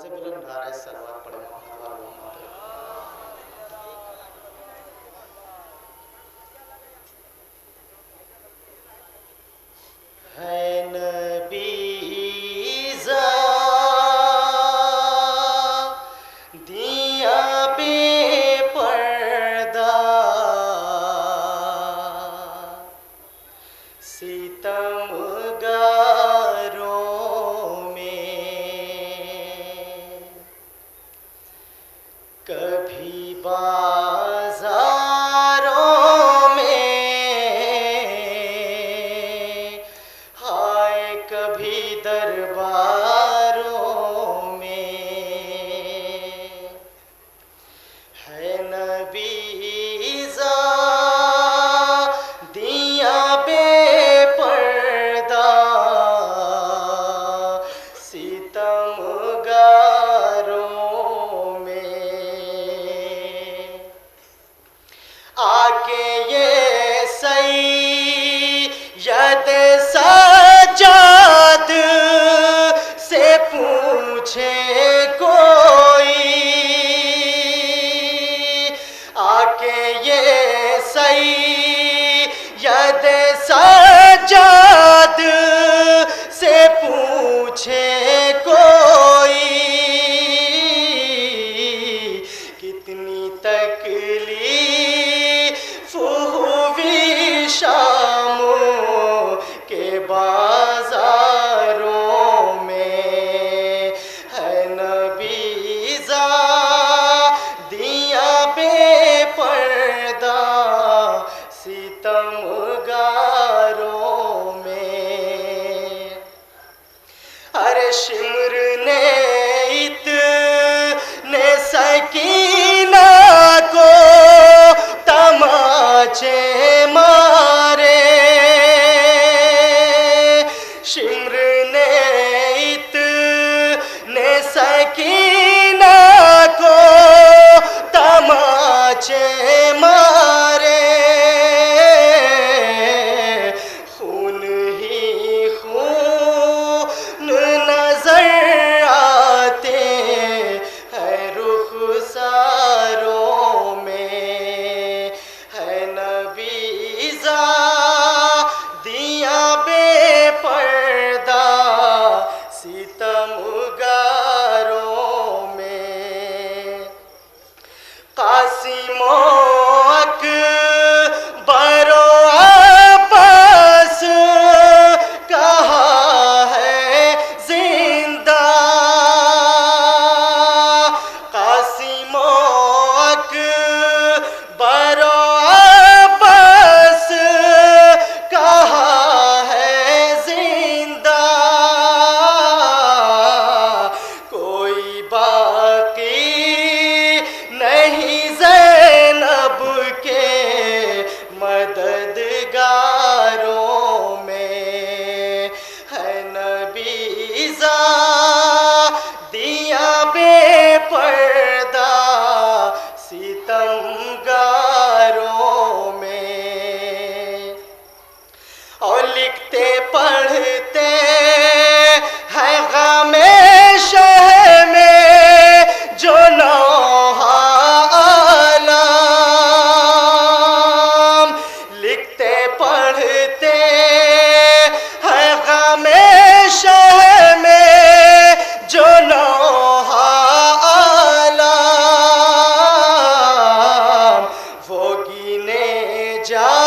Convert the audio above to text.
آواز بلند نعرہ سلوات پڑھے محمد وال محمد. ہے نبی دیا بے پردہ ستم گاروں میں کبھی بازاروں میں ہائے کبھی درباروں میں ہے نبی دیا بے پردہ ستم گاروں میں آ کے یہ سید سجاد سے پوچھے کوئی آ کے یہ سید سجاد سے پوچھے کوئی کتنی تکلیف ہوئی شام کے بازاروں میں ہے نبی دیا بے پردہ ستم گاروں میں ارے شمر نے اتنے سکینہ کو تماچے مارے شمر نے اتنے سکینہ کو تماچے مارے خون ہی خون نظر آتے ہیں رخساروں میں ہے نبی دیا بے پردہ ستم گاروں میں قاسم و اکبر و عباس کہاں ہے زندہ قاسم و اکبر و عباس کہاں ہے زندہ کوئی باقی نہیں زینب کے مددگاروں میں ہے نبی دیا بے پردہ ستم گاروں میں اور لکھتے پڑھتے ہیں غم شہ میں جو نوحہ عالم لکھتے پڑھتے ہیں غم شہ میں جو نوحہ عالم وہ گنے جا